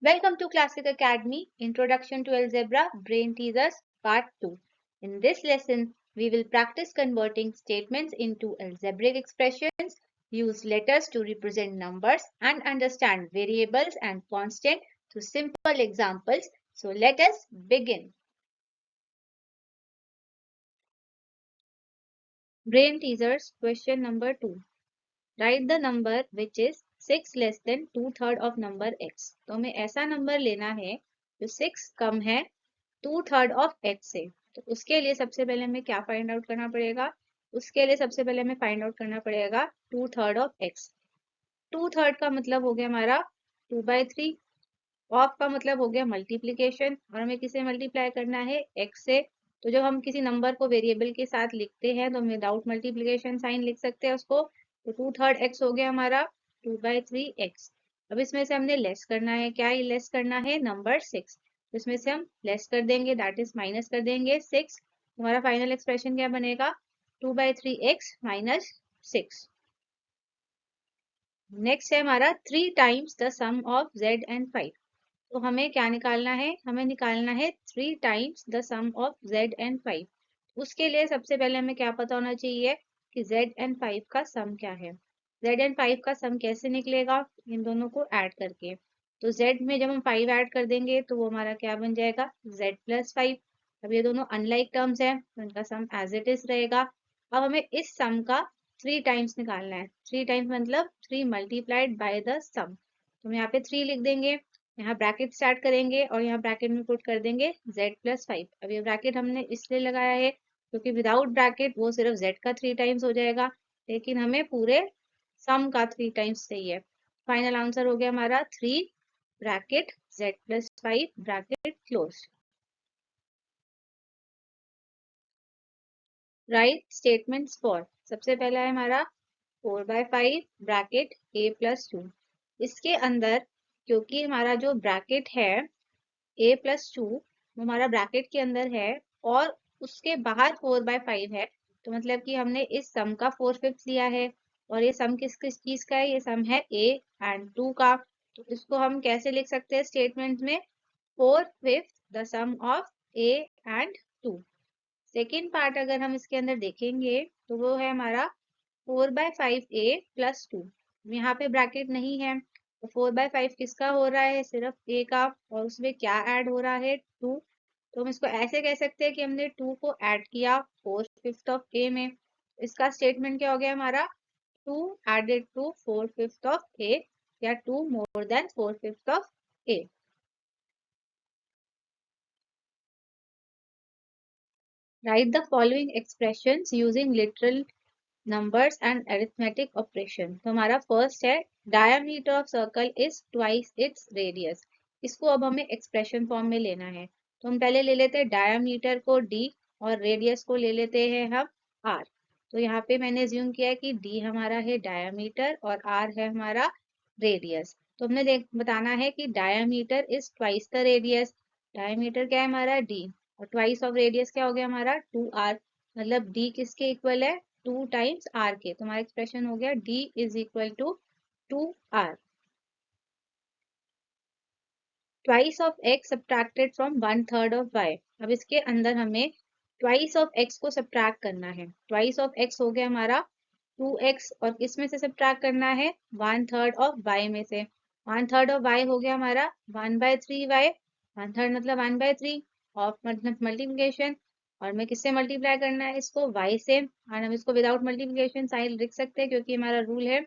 Welcome to Classic Academy Introduction to Algebra Brain Teasers Part 2. In this lesson, we will practice converting statements into algebraic expressions, use letters to represent numbers, and understand variables and constant through simple examples. So let us begin. Brain Teasers question number 2. Write the number which is 6 less than 2/3 of number x. तो हमें ऐसा number लेना है जो 6 कम है 2/3 of x से। तो उसके लिए सबसे पहले हमें क्या फाइंड आउट करना पड़ेगा? उसके लिए सबसे पहले हमें फाइंड आउट करना पड़ेगा 2/3 ऑफ x। 2/3 का मतलब हो गया हमारा 2/3। ऑफ का मतलब हो गया मल्टीप्लीकेशन और हमें किसे मल्टीप्लाई करना है x से। तो जब हम किसी नंबर को वेरिएबल के साथ लिखते हैं तो हम विदाउट मल्टीप्लीकेशन साइन लिख सकते हैं उसको। तो 2/3 x हो गया हमारा 2/3 x। अब इसमें से हमने लेस करना है, क्या ये लेस करना है? नंबर 6। तो इसमें से हम लेस कर देंगे, दैट इज माइनस कर देंगे 6। हमारा फाइनल एक्सप्रेशन क्या बनेगा? 2/3 x माइनस 6। नेक्स्ट है हमारा 3 times the sum of z and 5। तो हमें क्या निकालना है? हमें निकालना है 3 times the sum of z and 5। उसके लिए सबसे पहले हमें क्या पता होना चाहिए कि z एंड 5 का सम क्या है। z एंड 5 का सम कैसे निकलेगा? इन दोनों को ऐड करके। तो z में जब हम 5 ऐड कर देंगे तो वो हमारा क्या बन जाएगा? z plus 5। अब ये दोनों अनलाइक टर्म्स हैं तो इनका सम एज इट इज रहेगा। अब हमें इस सम का 3 टाइम्स निकालना है। 3 टाइम्स मतलब 3 मल्टीप्लाइड बाय द सम। तो हम यहाँ पे 3 लिख देंगे, यहाँ ब्रैकेट स्टार्ट करेंगे और यहाँ ब्रैकेट में पुट कर देंगे z प्लस 5। अब ये ब्रैकेट हमने इसलिए लगाया है क्योंकि विदाउट ब्रैकेट वो सिर्फ z का 3 टाइम्स हो जाएगा, लेकिन हमें पूरे सम का 3 टाइम्स चाहिए। फाइनल आंसर हो गया हमारा 3 bracket z plus 5 bracket close. Right statements for. सबसे पहला है हमारा 4/5 ब्रैकेट a प्लस 2। इसके अंदर क्योंकि हमारा जो ब्रैकेट है a प्लस 2 हमारा ब्रैकेट के अंदर है और उसके बाहर 4/5 है, तो मतलब कि हमने इस सम का 4/5 लिया है। और ये सम किस किस चीज का है? ये सम है a एंड 2 का। तो इसको हम कैसे लिख सकते हैं स्टेटमेंट में? 4/5 the sum of a and 2। Second part अगर हम इसके अंदर देखेंगे तो वो है हमारा 4/5 a प्लस 2। यहाँ पे ब्रैकेट नहीं है तो 4/5 किसका हो रहा है? सिर्फ a का। और उसमें क्या ऐड हो रहा है? 2। तो हम इसको ऐसे कह सकते हैं कि हमने 2 को ऐड किया 4/5 ऑफ a में। इसका स्टेटमेंट क्या हो गया हमारा? 2 एडेड टू 4/5 ऑफ a या 2 more than 4/5 of a। Right the following expressions using literal numbers and arithmetic operation. तो हमारा फर्स्ट है diameter of circle is twice its radius. इसको अब हमें एक्सप्रेशन फॉर्म में लेना है। तो हम पहले ले लेते हैं डायमीटर को d और रेडियस को ले लेते हैं हम r। तो यहाँ पे मैंने ज्यूम किया कि d हमारा है डायमीटर और r है हमारा रेडियस। तो हमने बताना है कि diameter is twice the radius. Diameter क्या है हमारा? d और ट्वाइस ऑफ रेडियस क्या हो गया हमारा? 2r। मतलब d किसके इक्वल है? 2 टाइम्स r के। तो हमारा एक्सप्रेशन हो गया d is equal to 2r। Twice of x subtracted from 1/3 of y। अब इसके अंदर हमें ट्वाइस ऑफ x को सब्ट्रैक्ट करना है। ट्वाइस ऑफ x हो गया हमारा 2x और किसमें से सब्ट्रैक्ट करना है? 1/3 ऑफ y में से। 1/3 ऑफ y हो गया हमारा 1/3y। 1/3 मतलब 1/3 ऑफ मतलब मल्टीप्लिकेशन। और मैं किससे मल्टीप्लाई करना है? इसको y से। और हम इसको विदाउट मल्टीप्लिकेशन साइन लिख सकते हैं क्योंकि हमारा रूल है।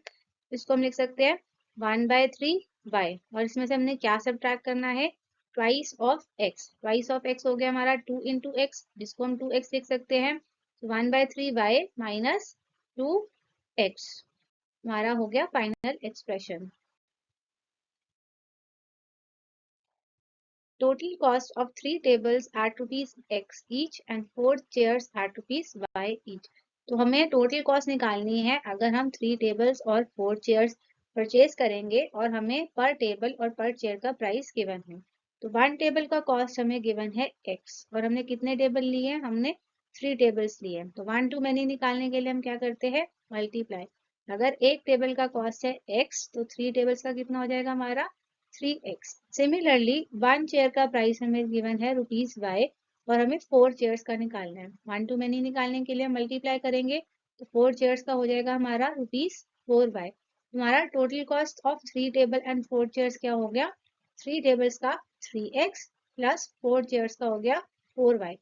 इसको हम लिख सकते हैं 1/3y। और इसमें से हमने क्या सब्ट्रैक्ट करना है? Twice of x। Twice of x हो गया हमारा 2 इंटू एक्स, जिसको हम 2x लिख सकते हैं। 1/3y माइनस 2x हमारा हो गया final expression. Total cost of 3 tables at rupees x each and 4 chairs at rupees y each। तो हमें टोटल कॉस्ट निकालनी है अगर हम 3 टेबल्स और 4 चेयर्स परचेज करेंगे और हमें पर टेबल और पर चेयर का प्राइस गिवन है। तो 1 टेबल का कॉस्ट हमें गिवन है x और हमने कितने टेबल लिए हैं? हमने 3 टेबल्स लिए हैं। तो 1 to many निकालने के लिए हम क्या करते हैं? मल्टीप्लाई। अगर एक टेबल का कॉस्ट है x तो 3 टेबल्स का कितना हो जाएगा हमारा? 3x। सिमिलरली 1 चेयर का प्राइस हमें गिवन है ₹y और हमें 4 चेयर्स का निकालना है। 1 to many निकालने के लिए मल्टीप्लाई करेंगे तो 4 चेयर्स का हो जाएगा हमारा ₹4y। हमारा total cost of 3 table and 4 chairs क्या हो गया? 3 टेबल्स का 3x प्लस 4 चेयर्स का हो गया 4y।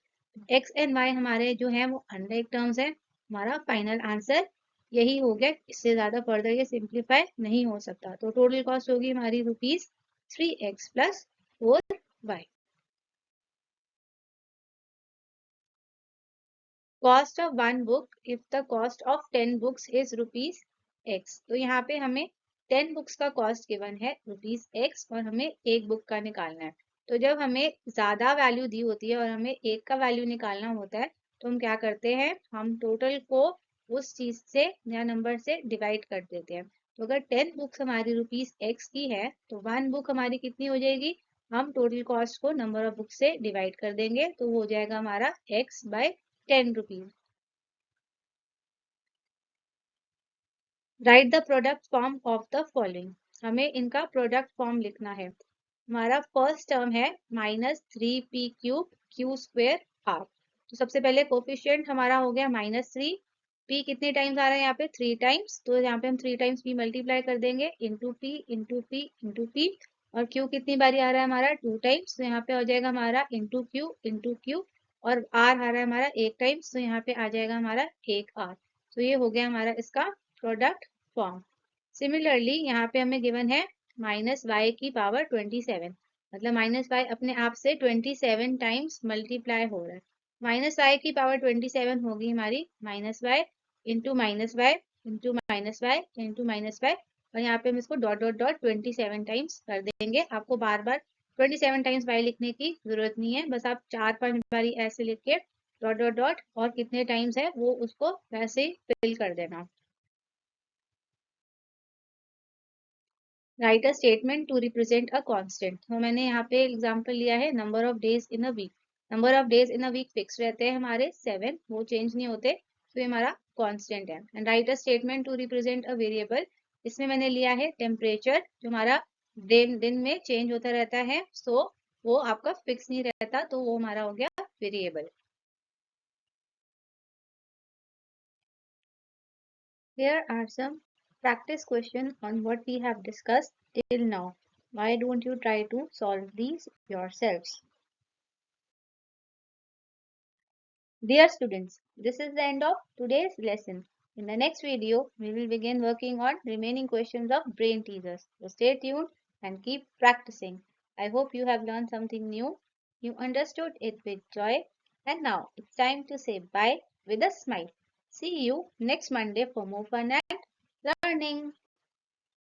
x एंड y हमारे जो है वो अनलाइक टर्म्स है। हमारा फाइनल आंसर यही हो गया, इससे ज्यादा फर्दर ये सिंप्लीफाई नहीं हो सकता। तो टोटल कॉस्ट होगी हमारी ₹3x plus 4y। Cost of 1 book if the cost of 10 books is ₹x। तो यहाँ पे हमें 10 बुक्स का कॉस्ट गिवन है ₹x और हमें एक बुक का निकालना है। तो जब हमें ज्यादा वैल्यू दी होती है और हमें एक का वैल्यू निकालना होता है तो हम क्या करते हैं, हम टोटल को उस चीज से या नंबर से डिवाइड कर देते हैं। तो अगर 10 बुक्स हमारी ₹x की है तो 1 बुक हमारी कितनी हो जाएगी, हम टोटल कॉस्ट को नंबर ऑफ बुक से डिवाइड कर देंगे तो वो हो जाएगा हमारा x/10 rupees. Right the product form of the following. हमें इनका प्रोडक्ट फॉर्म लिखना है। हमारा फर्स्ट टर्म है -3p³ q²r। तो सबसे पहले कोफिशिएंट हमारा हो गया -3। p कितने टाइम्स आ रहा है यहाँ पे? 3 टाइम्स। तो यहाँ पे हम 3 टाइम्स p मल्टीप्लाई कर देंगे into p into p into p। और q कितनी बारी आ रहा है हमारा? 2 टाइम्स। तो यहाँ पे हो जाएगा हमारा इंटू q। और r आ रहा है हमारा 1 टाइम्स। तो यहाँ पे आ जाएगा हमारा 1r। तो ये हो गया हमारा इसका प्रोडक्ट फॉर्म। सिमिलरली यहाँ पे हमें गिवन है -y⁻27, मतलब -y अपने आप से 27 टाइम्स मल्टीप्लाई हो रहा है। -y⁻27 होगी हमारी -y into -y into -y into -y। और यहाँ पे हम इसको डॉट डॉट डॉट 27 टाइम्स कर देंगे। आपको बार बार 27 टाइम्स y लिखने की जरूरत नहीं है, बस आप 4-5 बारी ऐसे लिख के डॉट डॉट डॉट और कितने टाइम्स है वो उसको वैसे ही फिल कर देना। Write a statement to represent a constant. तो मैंने यहाँ पे एग्जांपल लिया है number of days in a week. Number of days in a week fix रहते हैं हमारे 7, वो चेंज नहीं होते। तो ये हमारा कांस्टेंट है। And write a statement to represent a variable. इसमें मैंने लिया है टेम्परेचर, जो हमारा दिन दिन में चेंज होता रहता है। सो वो आपका फिक्स नहीं रहता, तो वो हमारा हो गया variable. Here are some practice questions on what we have discussed till now. Why don't you try to solve these yourselves? Dear students, this is the end of today's lesson. In the next video, we will begin working on remaining questions of brain teasers. So stay tuned and keep practicing. I hope you have learned something new. You understood it with joy. And now it's time to say bye with a smile. See you next Monday for more fun and learning.